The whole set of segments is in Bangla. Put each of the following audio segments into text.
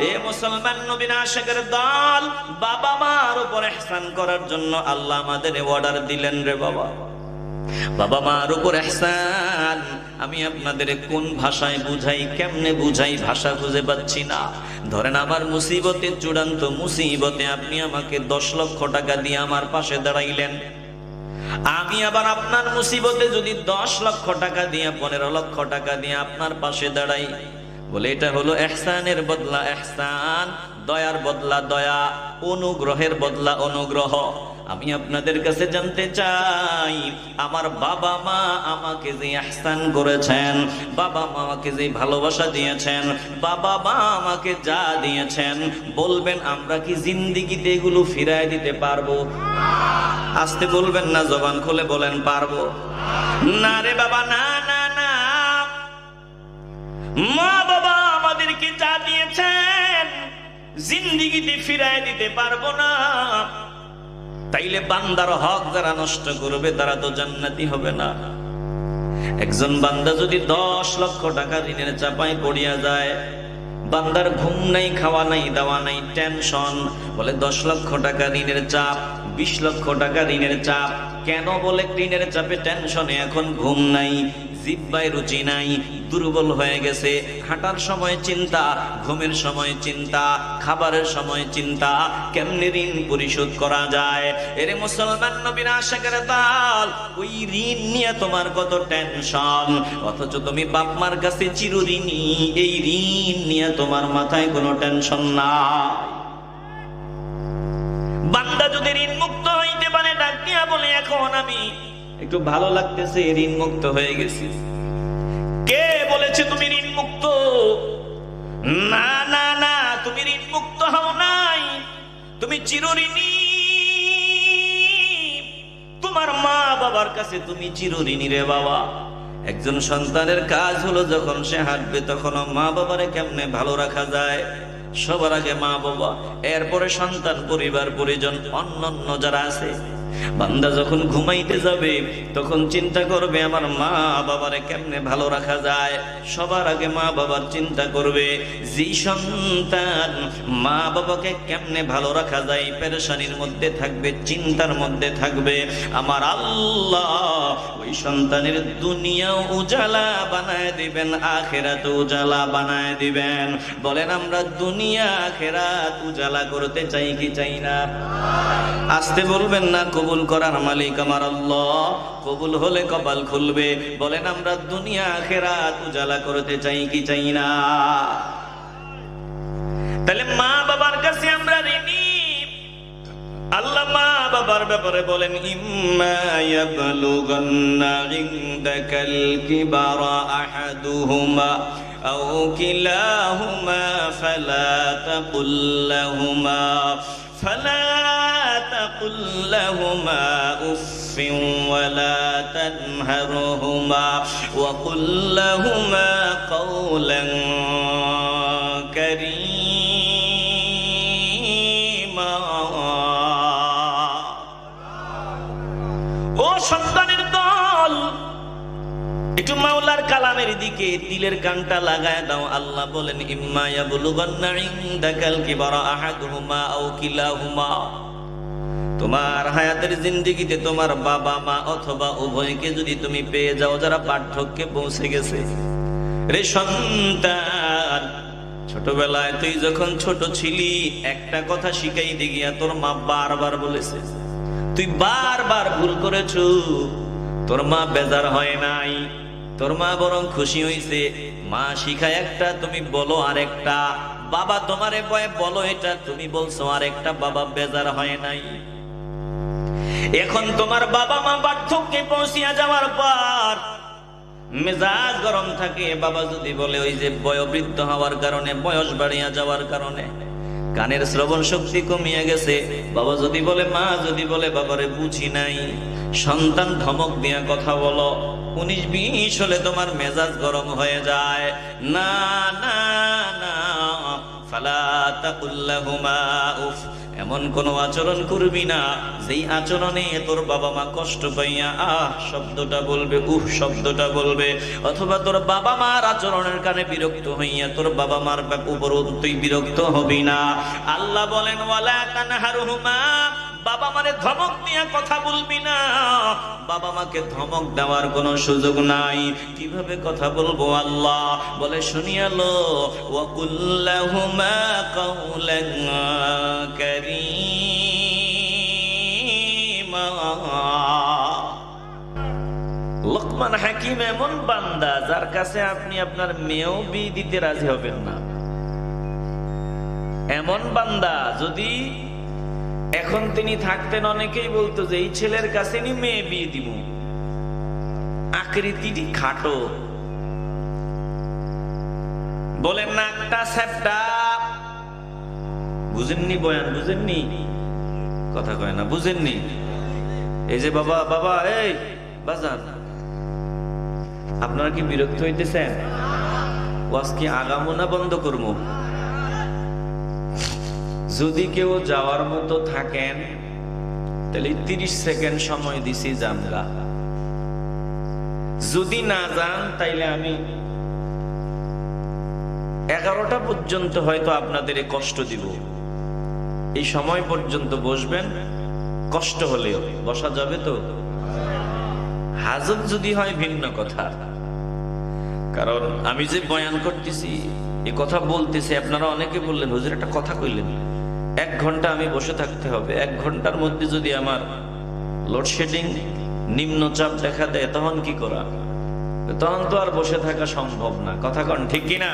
এ মুসলমান নবীর আশিকের দল, বাবা মার উপর ইহসান করার জন্য আল্লাহ আমাদের অর্ডার দিলেন রে বাবা। বাবা মার উপর ইহসান আমি আপনাদের কোন ভাষায় বুঝাই, কেমনে বুঝাই, ভাষা খুঁজে পাচ্ছি না। ধরেন আমার মুসিবতে, চূড়ান্ত মুসিবতে আপনি আমাকে 10 লক্ষ টাকা দিয়ে আমার পাশে দাঁড়াইলেন, আমি আবার আপনার মুসিবতে যদি 10 লক্ষ টাকা দিয়ে, 15 লক্ষ টাকা দিয়ে আপনার পাশে দাঁড়াই, বলে এটা হলো ইহসানের বদলা ইহসান, দয়ার বদলা দয়া, অনুগ্রহের বদলা অনুগ্রহ। আমি আপনাদের কাছে জানতে চাই, আমার বাবা মা আমাকে যে ইহসান করেছেন, বাবা মা আমাকে যে ভালোবাসা দিয়েছেন, বাবা মা আমাকে যা দিয়েছেন, বলবেন আমরা কি জিন্দেগিতে এগুলো ফিরায় দিতে পারবো? আস্তে বলবেন না, জবান খুলে বলেন পারবো না রে বাবা, না না না। মা বাবা আমাদেরকে যা দিয়েছেন জিন্দেগিতে ফিরায় দিতে পারবো না। তাইলে বান্দার হক যারা নষ্ট করবে তারা তো জান্নাতি হবে না। একজন বান্দা যদি 10 লক্ষ টাকা ঋণের চাপায় পড়িয়া যায়, বান্দার ঘুম নাই, খাওয়া নাই, দাওয়া নাই, টেনশন, বলে 10 লক্ষ টাকা ঋণের চাপ, 20 লক্ষ টাকা ঋণের চাপ। কেন? বলে ঋণের চাপে, টেনশনে এখন ঘুম নাই, জিহ্বায় রুচি নাই, দুর্বল হয়ে গেছে, হাঁটার সময় চিন্তা, ঘুমের সময় চিন্তা, খাবারের সময় চিন্তা, কেমনে ঋণ পরিশোধ করা যায়। এরে মুসলমান নবীর আশিকের দল, ওই ঋণ নিয়ে তোমার কত টেনশন, অথচ তুমি বাপ মার কাছে চিরঋণী, এই ঋণ নিয়ে তোমার মাথায় কোনো টেনশন না। বান্দা যদি ঋণ মুক্ত হইতে পারে, ডাক দিয়া বলে এখন আমি একটু ভালো লাগতেছে, ঋণ মুক্ত হয়ে গেছি। কে বলেছে তুমি ঋণ মুক্ত? না না না, তুমি ঋণ মুক্ত হও নাই, তুমি চিরঋণী। তোমার মা বাবার কাছে তুমি চিরঋণী রে বাবা। একজন সন্তানের কাজ হলো যখন সে হাঁটবে তখন মা বাবারে কেমনে ভালো রাখা যায়, সবার আগে মা বাবা, এরপরে সন্তান, পরিবার পরিজন, অন্যান্য যারা আছে। বান্দা যখন ঘুমাইতে যাবে তখন চিন্তা করবে আমার মা বাবারে কেমনে ভালো রাখা যায়, সবার আগে মা বাবার চিন্তা করবে। যে সন্তান মা বাবাকে কেমনে ভালো রাখা যায় পেরেশানির মধ্যে থাকবে, চিন্তার মধ্যে থাকবে, আমার আল্লাহ ওই সন্তানের দুনিয়াও উজালা বানায় দিবেন, আখিরাত উজালা বানায় দিবেন। বলেন আমরা দুনিয়া আখিরাত উজালা করতে চাই কি চাই না? আস্তে বলবেন না, কবুল করার মালিক আমার আল্লাহ, কবুল হলে কপাল খুলবে। বলেন আমরা দুনিয়া আখিরাত উজালা করতে চাই কি চাই না? তাহলে মা বাবার কাছে আমরা ঋণী। আল্লাহ মা বাবার ব্যাপারে বলেন ইম্মা ইয়াবলুগান্না ইনদাকাল কিবারা আহাদুহুমা আও কিলাহুমা ফালা তাকুল লাহুমা উফ ওয়ালা তানহারহুমা ওয়া কুল লাহুমা কাওলান কারীমা। ও সন্তানের দল, একটু মাওলার কালামের দিকে দিলের কানটা লাগায় দাও। আল্লাহ বলেন ইম্মা ইয়াবলুগান্না ইনদাকাল কিবারা আহাদুহুমা আও কিলাহুমা, তোমার হায়াতের জিন্দেগিতে তোমার বাবা মা অথবা উভয়কে যদি তুমি পেয়ে যাও যারা বার্ধক্যে পৌঁছে গেছে। রে সন্তান, ছোটবেলায় তুই যখন ছোট ছিলি একটা কথা শিখাইতে গিয়া তোর মা বারবার বলেছে, তুই বারবার ভুল করেছো, তোর মা বেজার হয় নাই, তোর মা বরং খুশি হইছে। মা শিখায় একটা, তুমি বলো আরেকটা, বাবা তোমারে বয়ে বলো এটা, তুমি বলছো আরেকটা, বাবা বেজার হয় নাই। এখন তোমার বাবা মা বার্ধক্যে পৌঁছিয়া যাওয়ার পর মেজাজ গরম থাকে। বাবা যদি বলে, ওই যে বয়োবৃদ্ধ হওয়ার কারণে, বয়স বাড়িয়া যাওয়ার কারণে কানের শ্রবণ শক্তি কমিয়ে গেছে। বাবা যদি বলে, মা যদি বলে, বাবারে বুঝি নাই। সন্তান ধমক দিয়া কথা বলো, 19-20 হলে তোমার মেজাজ গরম হয়ে যায়। না না না, ফালা তাকুল লাহুমা উফ, এমন কোন আচরণ করবি না যেই আচরণে তোর বাবা মা কষ্ট পাইয়া আহ শব্দটা বলবে, উফ শব্দটা বলবে, অথবা তোর বাবা মার আচরণের কারণে বিরক্ত হইয়া তোর বাবা মার উপর তুই বিরক্ত হবি না। আল্লাহ বলেন ওয়ালা তানহারহুমা, বাবা মারে ধমক দিয়া কথা বলবি না, বাবা মাকে ধমক দেওয়ার কোনো সুযোগ নাই। কিভাবে কথা বলবো আল্লাহ বলে শুনিয়ালো, ওয়াকুল লাহুমা কাওলান কারীমা। লোকমান হাকিম এমন বান্দা যার কাছে আপনি আপনার মেয়েও বিয়ে দিতে রাজি হবেন না। এমন বান্দা যদি এখন তিনি থাকতেন অনেকেই বলতো যে এই ছেলের কাছে নি মেয়ে বিয়ে দিব, আকৃতিটি খাটো, বলেন নাকটা স্যাপটা, বুঝেননি বয়ান, বুঝেননি কথা কয় না, বুঝেননি? এই যে বাবা বাবা এই বাজান, আপনারা কি বিরক্ত হইতেছেন? ওয়াজ কি আগামো না বন্ধ করবো? যদি কেউ যাওয়ার মতো থাকেন তাহলে 30 সেকেন্ড সময় দিছি জানগা, যদি না যান তাইলে আমি 11টা পর্যন্ত হয়তো আপনাদের কষ্ট দিব। এই সময় পর্যন্ত বসবেন, কষ্ট হলেও বসা যাবে তো। হাজত যদি হয় ভিন্ন কথা, কারণ আমি যে বয়ান করতেছি এ কথা বলতেছি, আপনারা অনেকে বললেন হুজুর একটা কথা কইলেন, 1 ঘন্টা আমি বসে থাকতে হবে, 1 ঘন্টার মধ্যে যদি আমার লোডশেডিং নিম্নচাপ দেখা দেয় তখন কি করা? তখন তো আর বসে থাকা সম্ভব না, কথা কন ঠিক কিনা?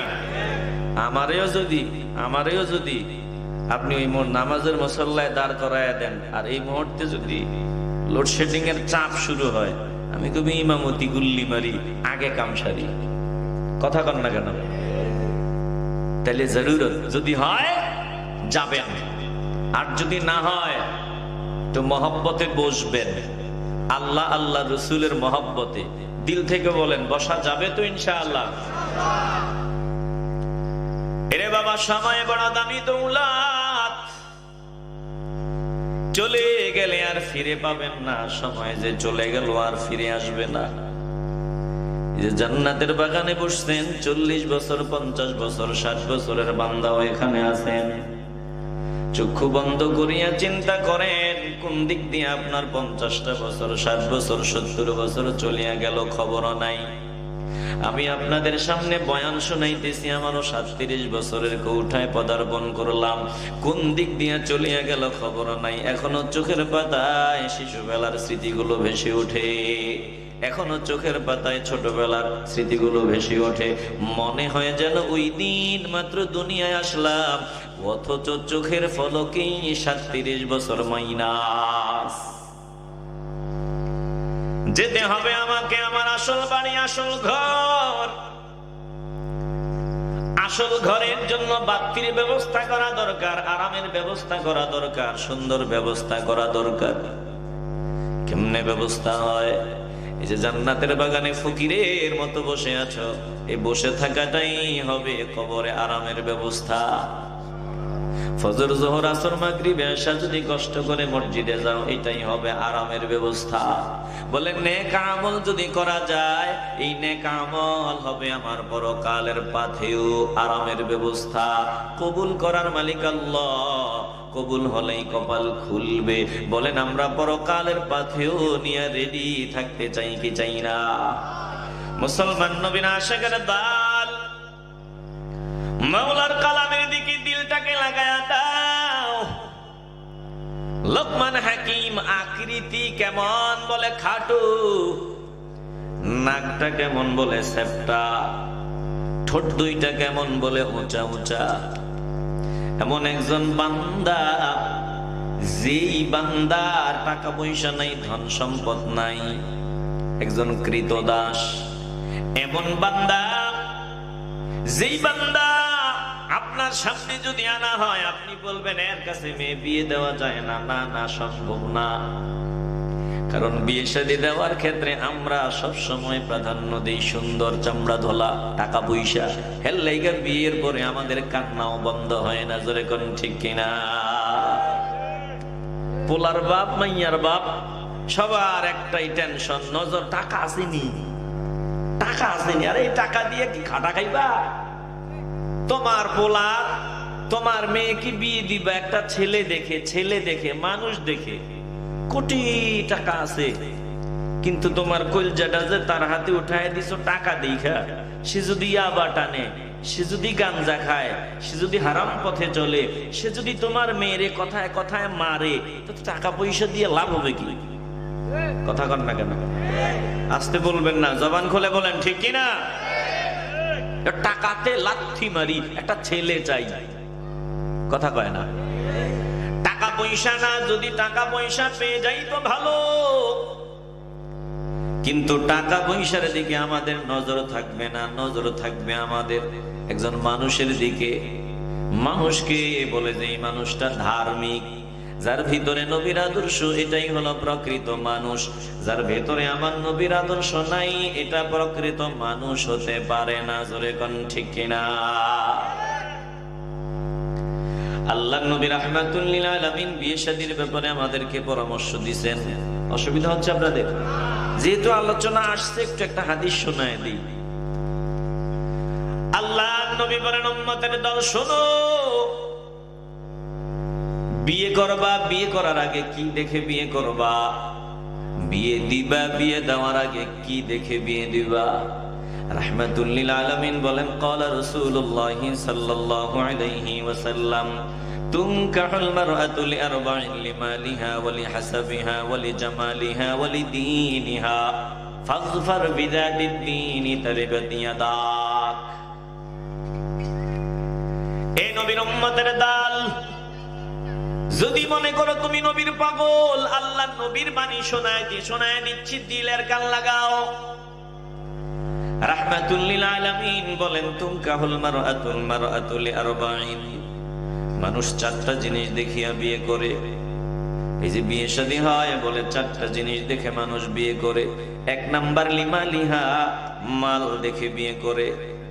আমারেও যদি আপনি ওই নামাজের মুসল্লায় দাঁড় করায় দেন আর এই মুহূর্তে যদি লোডশেডিং এর চাপ শুরু হয়, আমি কবি ইমামতি গুল্লি মারি, আগে কাম সারি, কথা কন না কেন? তাহলে জরুরত যদি হয় যাবেন, আর যদি না হয় তো মহব্বতে বসবেন, আল্লাহ আল্লাহ রসুলের মহব্বতে দিল থেকে বলেন বসা যাবে তো ইনশাআল্লাহ। এরে বাবা, সময় বড় দামি দৌলত, চলে গেলে আর ফিরে পাবেন না, সময় যে চলে গেল আর ফিরে আসবে না। জান্নাতের বাগানে বসছেন 40 বছর, 50 বছর, 60 বছরের বান্দাও এখানে আছেন। চক্ষু বন্ধ করিয়া চিন্তা করেন কোন দিক দিয়ে আপনার 50টা বছর, 60 বছর, 70 বছর চলিয়া গেল, খবরও নাই। আমি আপনাদের সামনে বয়ান শুনাইতেছি, আমারও 37 বছরের কৌঠায় পদার্পণ করলাম, কোন দিক দিয়ে চলিয়া গেল খবর নাই। এখনো চোখের পাতায় শিশুবেলার স্মৃতিগুলো ভেসে ওঠে, এখনো চোখের পাতায় ছোটবেলার স্মৃতিগুলো ভেসে ওঠে, মনে হয় যেন ওই দিন মাত্র দুনিয়ায় আসলাম, অথচ চোখের ফলকেই 37 বছর মাইনাস। যেতে হবে আমাকে আমার আসল বাড়ি, আসল ঘর। আসল ঘরের জন্য বাতির ব্যবস্থা করা দরকার, আরামের ব্যবস্থা করা দরকার, সুন্দর ব্যবস্থা করা দরকার। কেমনে ব্যবস্থা হয়? এই যে জান্নাতের বাগানে ফকিরের মতো বসে আছো, এই বসে থাকাটাই হবে কবরে আরামের ব্যবস্থা। ফজর, যোহর, আসর, মাগরিব, এশা যদি কষ্ট করে মসজিদে যাও, এটাই হবে আরামের ব্যবস্থা। বলে নেক আমল যদি করা যায়, এই নেক আমল হবে আমার পরকালের পাথেও আরামের ব্যবস্থা। কবুল করার মালিক আল্লাহ, কবুল হলেই কপাল খুলবে। বলেন আমরা পরকালের পাথেও নিয়ে রেডি থাকতে চাই কি চাই না? মুসলমান নবীর আশিকের দল, মাওলার কালামের দিকে দিলটাকে লাগায়া দাও। লোকমান হাকিম আকৃতি কেমন? বলে খাটো। নাকটা কেমন? বলে স্যাপটা। ঠোঁট দুইটা কেমন? বলে উঁচা উঁচা। এমন একজন বান্দা, যেই বান্দার টাকা পয়সা নাই, ধন সম্পদ নাই, একজন কৃতদাস। এমন বান্দা, যেই বান্দা আপনার সামনে যদি আনা হয়, আপনি বলবেন এর কাছে মেয়ে বিয়ে দেওয়া যায় না, না না সম্ভব না। কারণ বিয়ে শাদী দেওয়ার ক্ষেত্রে আমরা সব সময় প্রাধান্য দেই সুন্দর চামড়া ধোলা টাকা পয়সা। হেল লাইগা বিয়ের পরে আমাদের কান্নাও বন্ধ হয় না, জোরে কোন ঠিক কিনা? পোলার বাপ মাইয়ার বাপ সবার একটাই টেনশন, নজর টাকা আসেনি, টাকা আসেনি। আরে এই টাকা দিয়ে কি খাটা খাইবা? তোমার পোলা তোমার মেয়ে কি বিয়ে দিবা একটা ছেলে দেখে, ছেলে দেখে, মানুষ দেখে, কোটি টাকা আছে, কিন্তু তোমার কলজাটা যে তার হাতে উঠায় দিছো টাকা দেখা, সে যদি ইয়াবা টানে, সে যদি গাঞ্জা খায়, সে যদি হারাম পথে চলে, সে যদি তোমার মেয়েরে কথায় কথায় মারে, তো টাকা পয়সা দিয়ে লাভ হবে কি? কথা কন না কেন? আসতে বলবেন না, জবান খুলে বলেন ঠিক কিনা? টাকাতে লাথি মারি একটা ছেলে চাই, কথা কয় না? টাকা পয়সা না, যদি টাকা পয়সা পেয়ে যাই তো ভালো, কিন্তু টাকা পয়সার দিকে আমাদের নজর থাকবে না, নজর থাকবে আমাদের একজন মানুষের দিকে। মানুষকে বলে যে এই মানুষটা ধার্মিক, যার ভিতরে নবীর আদর্শ, এটাই হলো প্রকৃত মানুষ। যার ভিতরে আমার নবীর আদর্শ নাই, এটা প্রকৃত মানুষ হতে পারে না, জোরে কোন ঠিক কিনা? আল্লাহ নবী রাহমাতুল লিল আলামিন বিয়ে শাদীর ব্যাপারে আমাদেরকে পরামর্শ দিয়েছেন। অসুবিধা হচ্ছে আপনাদের? যেহেতু আলোচনা আসছে একটু একটা হাদিস শোনায় দিই। আল্লাহ নবী বলেন, উম্মতের দল শোনো, বিয়ে করবা, বিয়ে করার আগে কি দেখে বিয়ে করবা? বিয়ে দিবা, বিয়ে দেওয়ার আগে কি দেখে বিয়ে দিবা? রাহমাতুল লিল আলামিন বলেন, ক্বালা রাসূলুল্লাহ সাল্লাল্লাহু আলাইহি ওয়াসাল্লাম, তুনকাহুল মারআতু লিআরবা'in লিমালিহা ওয়া লিহাসাবিহা ওয়া লিজামালিহা ওয়া লিদীনিহা ফাযফার বিযাতিদ দীনি তারিবাত ইয়াদাক। এই নবীর উম্মতের দল, যদি মনে করো তুমি নবীর পাগল, আল্লাহ নবীর বাণী শোনায় দিচ্ছি, দিলের কান লাগাও। রাহমাতুল লিল আলামিন বলেন, তুনকাহুল মারআতু লিআরবা'in, মানুষ চারটা জিনিস দেখিয়া বিয়ে করে। এই যে বিয়ে শাদী হয়, বলে চারটা জিনিস দেখে মানুষ বিয়ে করে। এক নাম্বার লিমালিহা, মাল দেখে বিয়ে করে,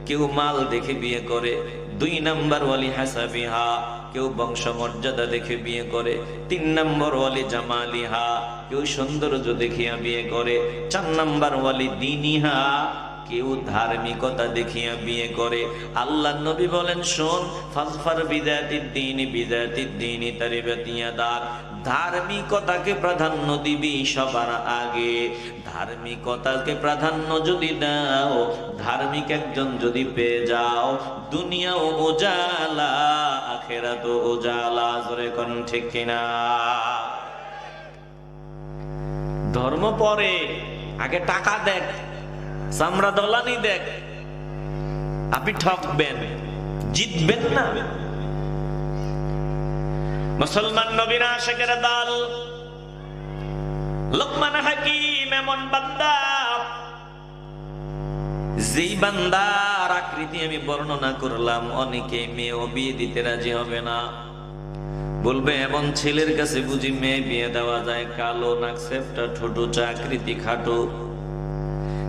কেউ মাল দেখে বিয়ে করে। দুই নাম্বার ওয়ালি হাসাবিহা, কেউ বংশ মর্যাদা দেখে বিয়ে করে। তিন নাম্বার ওয়ালি জামালিহা, কেউ সৌন্দর্য দেখিয়া বিয়ে করে। চার নাম্বার ওয়ালি দীনিহা, কেউ ধার্মিকতা দেখিয়া বিয়ে করে। আল্লাহ নবী বলেন, শোন, ফাযফার বিযাতিদ দীনি বিযাতিদ দীনি তারিবাত ইয়াদাক, ধার্মিকতাকে প্রাধান্য দিবি সবার আগে। ধার্মিকতাকে প্রাধান্য যদি দাও, ধার্মিক একজন যদি পেয়ে যাও, দুনিয়াও উজালা আখিরাতও উজালা, জোরে কোন ঠিক কিনা? ধর্ম পরে, আগে টাকা দেখ, চামড়া দলানি দেখ, আপনি ঠকবেন, জিতবেন না। মুসলমান নবীর আশিকের দল, লোকমান হাকিম এমন বান্দা, যেই বান্দার আকৃতি আমি বর্ণনা করলাম, অনেকে মেয়েও বিয়ে দিতে রাজি হবে না, বলবে এমন ছেলের কাছে বুঝি মেয়ে বিয়ে দেওয়া যায়? কালো, নাক সেপটা, ঠোঁট উঁচা, আকৃতি খাটো।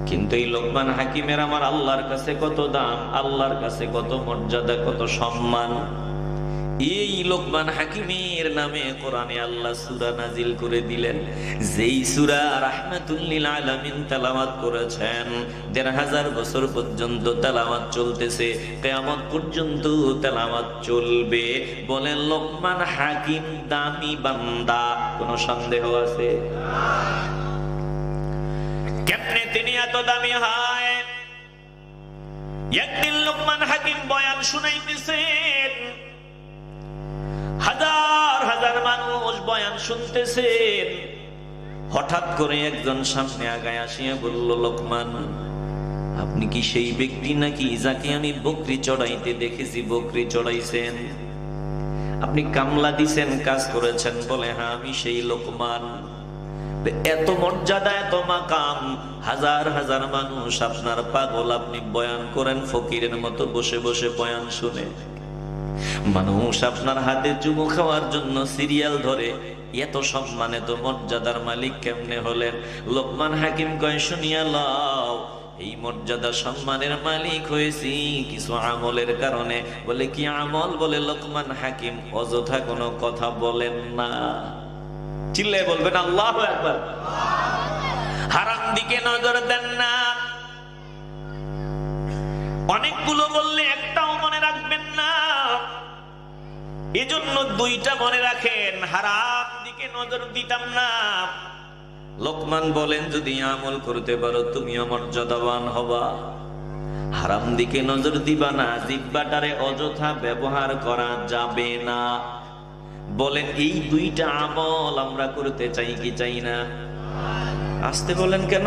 কিন্তু এই লোকমান হাকিমের আমার আল্লাহর কাছে কত দাম, আল্লাহর কাছে কত মর্যাদা, কত সম্মান। এই লোকমান হাকিমের নামে কোরআনে আল্লাহ সূরা নাজিল করে দিলেন, যেই সূরা রাহমাতুল লিল আলামিন তেলাওয়াত করেছেন। ১৫০০ বছর পর্যন্ত তেলাওয়াত চলতেছে, কিয়ামত পর্যন্ত তেলাওয়াত চলবে। বলেন লোকমান হাকিম দামি বান্দা, কোনো সন্দেহ আছে? কেমনে তিনি এত দামি হয়? একদিন লোকমান হাকিম বয়ান শুনাইতেছেন, হাজার হাজার মানুষ বয়ান শুনতেছেন। হঠাৎ করে একজন সামনে আগায় আসিয়া বলল, লোকমান, আপনি কি সেই ব্যক্তি নাকি যাকে আমি বকরি চড়াইতে দেখেছি? বকরি চড়াইছেন, আপনি কামলা দিছেন, কাজ করেছেন? বলে হ্যাঁ, আমি সেই লোকমান। এত মর্যাদা, এত মাকাম, হাজার হাজার মানুষ আপনার পাগল, আপনি বয়ান করেন ফকিরের মতো বসে বসে বয়ান শুনে। মানুষ আপনার হাতে চুমু খাওয়ার জন্য সিরিয়াল ধরে, এত সম্মানিত মর্যাদার মালিক কেমনে হলেন? লোকমান হাকিম কয়, শুনিয়া লও, এই মর্যাদা সম্মানের মালিক হয়েছি কিছু আমলের কারণে। বলে কি আমল? বলে লোকমান হাকিম অযথা কোনো কথা বলেন না। চিল্লায় বলবেন আল্লাহু আকবার। হারাম দিকে নজর দেন না। অনেকগুলো বললে একটাও মনে রাখবেন না, এজন্য দুইটা মনে রাখেন। হারাম দিকে নজর দিতাম না। লোকমান বলেন, যদি আমল করতে পারো তুমিও মর্যাদাবান হবা। হারাম দিকে নজর দিবা না, জিহ্বাটারে অযথা ব্যবহার করা যাবে না। বলেন এই দুইটা আমল আমরা করতে চাই কি চাই না? আসতে বলেন কেন?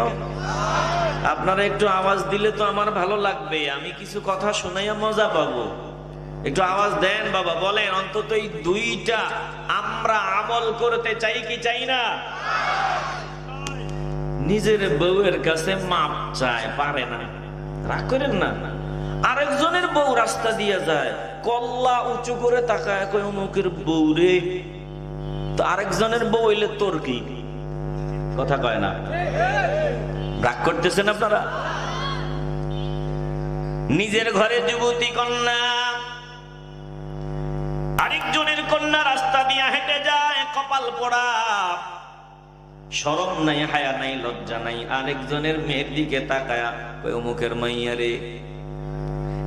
আপনারা একটু আওয়াজ দিলে তো আমার ভালো লাগবে, আমি কিছু কথা শোনাইয়া মজা পাবো। একটু আওয়াজ দেন বাবা, বলেন অন্তত এই দুইটা আমরা আমল করতে চাই কি চাই না? নিজের বউয়ের কাছে মাপ চায়, পারে না, রাগ করেন না। আরেকজনের বউ রাস্তা দিয়ে যায়, কল্লা উঁচু করে তাকায়, কয় অমুকের বউ রে। তো আরেকজনের বউ হইলে তোর কি? কথা কয় না। রাগ করতেছেন আপনারা? নিজের ঘরে যুবতী কন্যা আরেকজনের কন্যা রাস্তা দিয়ে হেঁটে যায়, কপাল পোড়া, শরম নাই, হায়া নাই, লজ্জা নাই। আরেকজনের মেয়ের দিকে তাকায়া কয় অমুকের মাইয়া রে।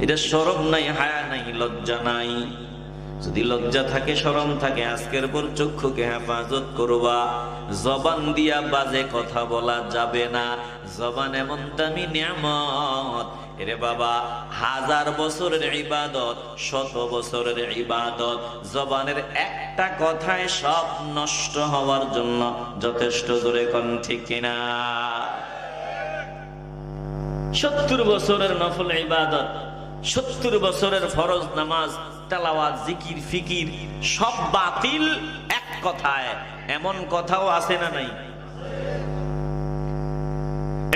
এটা শরম নাই, হায়া নাই, লজ্জা নাই। যদি লজ্জা থাকে, শরম থাকে, আজকের পর চক্ষুকে হেফাজত করবা। জবান দিয়া বাজে কথা বলা যাবে না। জবান এমন দামি নিয়ামত, এরে বাবা, 1000 বছরের ইবাদত, 100 বছরের ইবাদত, জবানের একটা কথায় সব নষ্ট হওয়ার জন্য যথেষ্ট। জোরে কোন ঠিক কিনা? 70 বছরের নফল ইবাদত, 70 বছরের ফরজ নামাজ, তেলাওয়াত, জিকির, ফিকির সব বাতিল এক কথায়। এমন কথাও আছে না নাই?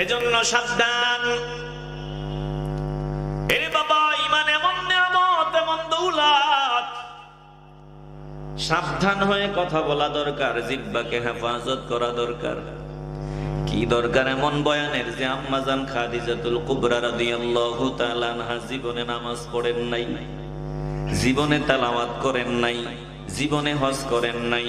এজন্য সাবধান। এরে বাবা, ঈমান এমন নিয়ামত, এমন দৌলত, সাবধান হয়ে কথা বলা দরকার, জিহ্বাকে হেফাজত করা দরকার। কি দরকার এমন বয়ানের যে আম্মাজান খাদিজাতুল কুবরা রাদিয়াল্লাহু তাআলা আনহা জীবনে নামাজ পড়েন নাই, জীবনে তেলাওয়াত করেন নাই, জীবনে হজ করেন নাই,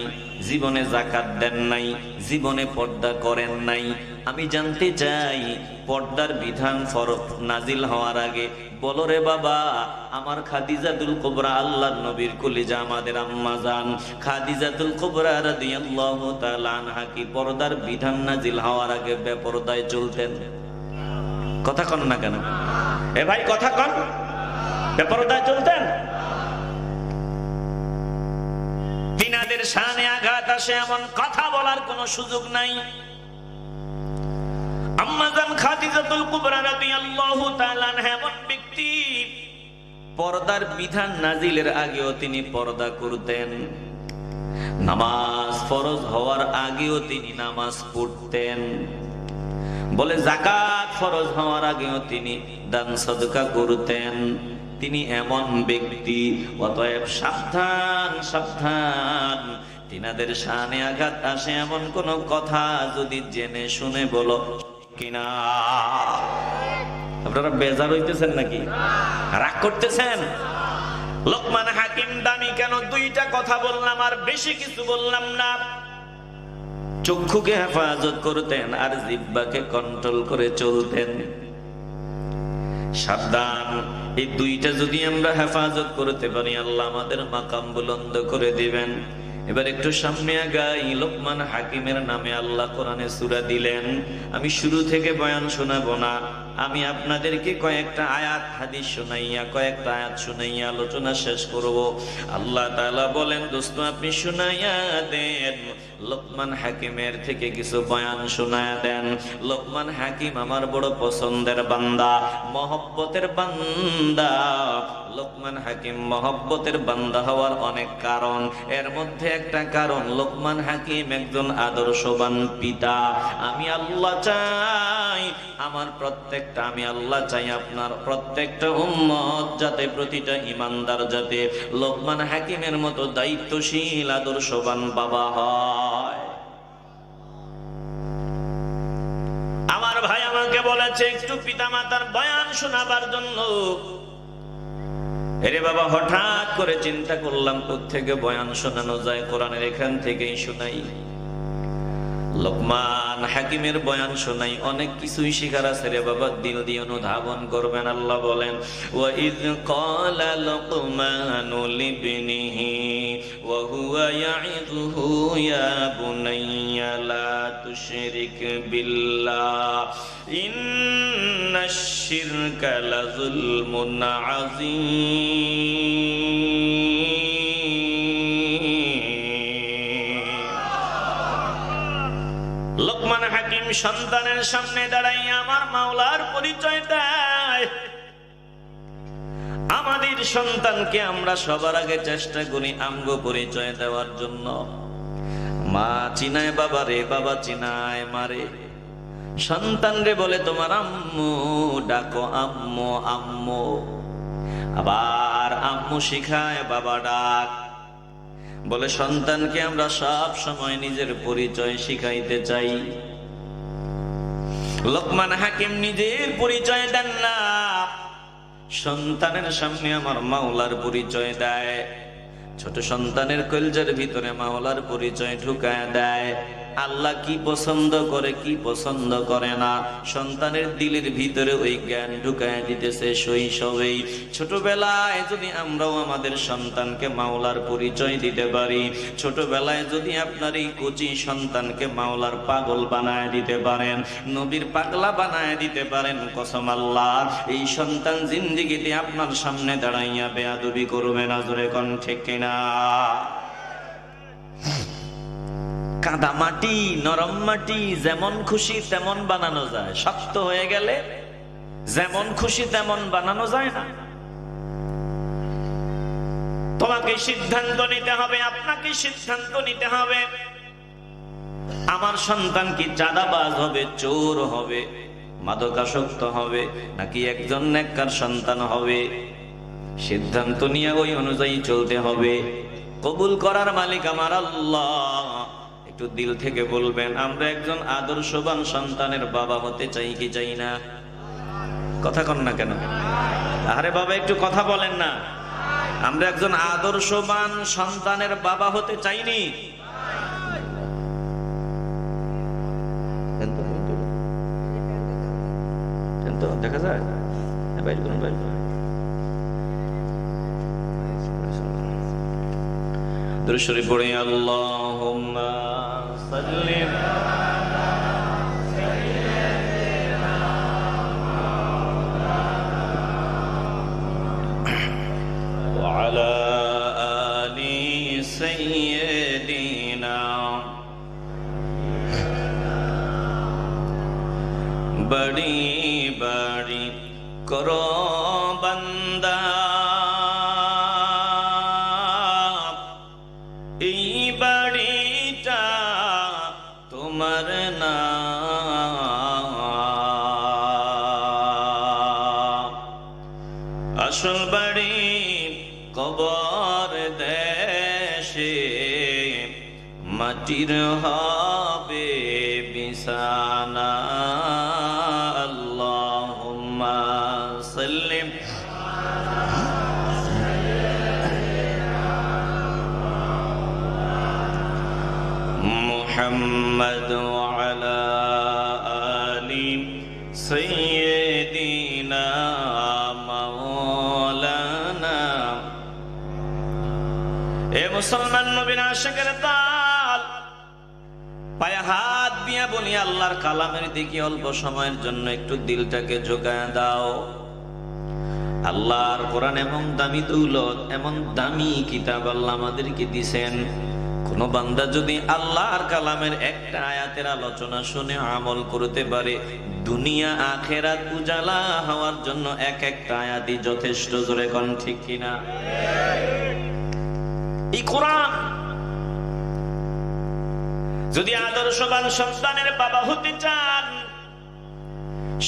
জীবনে যাকাত দেন নাই, জীবনে পর্দা করেন নাই। আমি জানতে চাই, পর্দার বিধান ফরজ নাজিল হওয়ার আগে বলো রে বাবা, আমার খাদিজাতুল কুবরা, আল্লাহর নবীর কলিজা, আমাদের আম্মা জান খাদিজাতুল কুবরা রাদিয়াল্লাহু তাআলা আনহা কি পর্দার বিধান নাজিল হওয়ার আগে বেপরদায় চলতেন? কথা কন না কেন? এ ভাই কথা কন, বেপরদায় চলতেন? তিনাদের শানে আঘাত আসে, এমন কথা বলার কোনো সুযোগ নাই। আম্মাজান খাদিজাতুল কুবরা রাদিয়াল্লাহু তাআলা আনহা এমন ব্যক্তি, পর্দার বিধান নাজিলের আগেও তিনি পর্দা করতেন। নামাজ ফরজ হওয়ার আগেও তিনি নামাজ পড়তেন। বলে যাকাত ফরজ হওয়ার আগেও তিনি দান সদকা করতেন। তিনি এমন ব্যক্তি, অতএব সাবধান, সাবধান। তিনাদের শানে আঘাত আসে এমন কোন কথা যদি জেনে শুনে বলো কিনা। আপনারা বেজার হইতেছেন নাকি? রাগ করতেছেন? লোকমান হাকিম দামি কেন? দুইটা কথা বললাম, আর বেশি কিছু বললাম না। চক্ষুকে হেফাজত করতেন আর জিহ্বাকে কন্ট্রোল করে চলতেন। সাবধান, এই দুইটা যদি আমরা হেফাজত করতে পারি, আল্লাহ আমাদের মাকাম বুলন্দ করে দিবেন। এবার একটু সামনে আগাই। লোকমান হাকিমের নামে আল্লাহ কোরআনে সূরা দিলেন। আমি শুরু থেকে বয়ান শোনাবো না, আমি আপনাদেরকে কয়েকটা আয়াত হাদিস শোনাইয়া, কয়েকটা আয়াত শোনাইয়া আলোচনা শেষ করব। আল্লাহ তাআলা বলেন, দোস্ত আপনি শোনাইয়া দেন, লোকমান হাকিমের থেকে কিছু বয়ান শোনায়া দেন। লোকমান হাকিম আমার বড় পছন্দের বান্দা, মহব্বতের বান্দা। লোকমান হাকিম মহব্বতের বান্দা হওয়ার অনেক কারণ, এর মধ্যে একটা কারণ লোকমান হাকিম একজন আদর্শবান পিতা। আমি আল্লাহ চাই আমি আল্লাহ চাই আপনার প্রত্যেকটা উম্মত যাতে, প্রতিটা ইমানদার যাতে লোকমান হাকিমের মতো দায়িত্বশীল আদর্শবান বাবা হয়। আমার ভাই আমাকে বলেছে একটু পিতামাতার বয়ান শোনাবার জন্য। এরে বাবা, হঠাৎ করে চিন্তা করলাম কোত্থেকে বয়ান শোনানো যায়, কোরআনের এখান থেকেই শোনাই। লোকমান হাকিমের বয়ান শোনাই, অনেক কিছুই শিখার আছে রে বাবা, দিল দিয়ে অনুধাবন করবেন। আল্লাহ বলেন, ওয়াইয ক্বালা লুকমানু লিবনিহি ওয়া হুয়া ইয়াইযুহু ইয়া বুনাইয়া লা তুশরিক বিল্লাহ ইন্নাশ শিরকা লাযুলমুন আযীম। লোকমান হাকিম সন্তানের সামনে দাঁড়াইয়া আমার মাওলার পরিচয় দেয়। আমাদের সন্তানকে আমরা সবার আগে চেষ্টা করি আমগো পরিচয় দেওয়ার জন্য। মা চিনায় বাবারে, বাবা চিনায় মারে। সন্তান রে বলে তোমার আম্মু, ডাকো আম্মু আম্মু। আবার আম্মু শিখায় বাবা ডাক। বলে সন্তানকে আমরা সব সময় নিজের পরিচয় শিখাইতে চাই। লোকমান হাকিম নিজের পরিচয় দেন না, সন্তানের সামনে আমার মাওলার পরিচয় দেয়। ছোট সন্তানের কলজার ভিতরে মাওলার পরিচয় ঢুকায় দেয়। আল্লাহ কি পছন্দ করে কি পছন্দ করে না সন্তানের দিলের ভিতরে ওই জ্ঞান ঢুকায় দিতেছে শৈশবেই। ছোটবেলায় যদি আমরাও আমাদের সন্তানকে মাওলার পরিচয় দিতে পারি, ছোটবেলায় যদি আপনার এই কচি সন্তানকে মাওলার পাগল বানায় দিতে পারেন, নবীর পাগলা বানায় দিতে পারেন, কসম আল্লাহ এই সন্তান জিন্দেগিতে আপনার সামনে দাঁড়াইয়া বেয়াদবি করবে না। জোরে কোন ঠিক কিনা? কাদা মাটি, নরম মাটি যেমন খুশি তেমন বানানো যায়, শক্ত হয়ে গেলে যেমন খুশি তেমন বানানো যায় না। তোমাকে সিদ্ধান্ত নিতে হবে, আপনাকে সিদ্ধান্ত নিতে হবে। আমার সন্তান কি চাঁদাবাজ হবে, চোর হবে, মাদকাসক্ত হবে, নাকি একজন নেককার সন্তান হবে? সিদ্ধান্ত নিয়ে ওই অনুযায়ী চলতে হবে। কবুল করার মালিক আমার আল্লাহ। একটু দিল থেকে বলবেন, আমরা একজন আদর্শবান সন্তানের বাবা হতে চাই কি চাই না? কথা কন না কেন? আরে বাবা একটু কথা বলেন না। আমরা একজন আদর্শবান সন্তানের বাবা হতে চাইনি? দেখা যায় বাইরে করুন, বাইরে দুরূদ শরীফ পড়ে আল্লাহুম্মা সাল্লি ওয়া আলা আলি সাইয়্যিদিনা। বড়ি বড়ি করো বান্দা, এই বাড়িটা তোমার না। আসল বাড়ি কবর দেশে, মাটির হবে বিছানা। আল্লাহুম্মা সাল্লি মুহাম্মদ ওয়া আলা আলি সাইয়্যিদিনা মাওলানা। এ মুসলমান নবীর আশিকের দল, পায়ে হাত দিয়া বলি আল্লাহর কালামের দিকে অল্প সময়ের জন্য একটু দিলটাকে ঝোঁকায় দাও। আল্লাহর কোরআন এমন দামি দৌলত, এমন দামি কিতাব আল্লাহ আমাদেরকে দিছেন। কোন বান্দা যদি আল্লাহর কালামের একটা আয়াতের আলোচনা শুনে আমল করতে পারে, দুনিয়া আখেরাত উজালা হওয়ার জন্য এক একটা আয়াতই যথেষ্ট। জোরে কোন ঠিক কিনা? এই কোরআন যদি আদর্শবান সন্তানের বাবা হতে চান,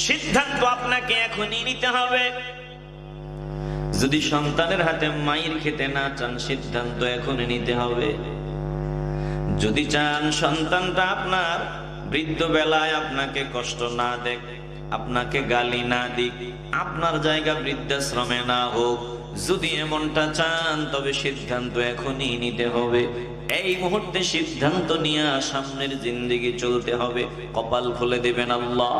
সিদ্ধান্ত আপনাকে এখনই নিতে হবে। যদি সন্তানের হাতে মাইর খেতে না চান, সিদ্ধান্ত এখনই নিতে হবে। যদি চান সন্তানটা আপনার বৃদ্ধ বেলায় আপনাকে কষ্ট না দেখ, আপনাকে গালি না দিক, আপনার জায়গা বৃদ্ধাশ্রমে না হোক, যদি এমনটা চান তবে সিদ্ধান্ত এখনই নিতে হবে। এই মুহূর্তে সিদ্ধান্ত নিয়ে সামনের জিন্দেগি চলতে হবে। কপাল খুলে দেবেন আল্লাহ।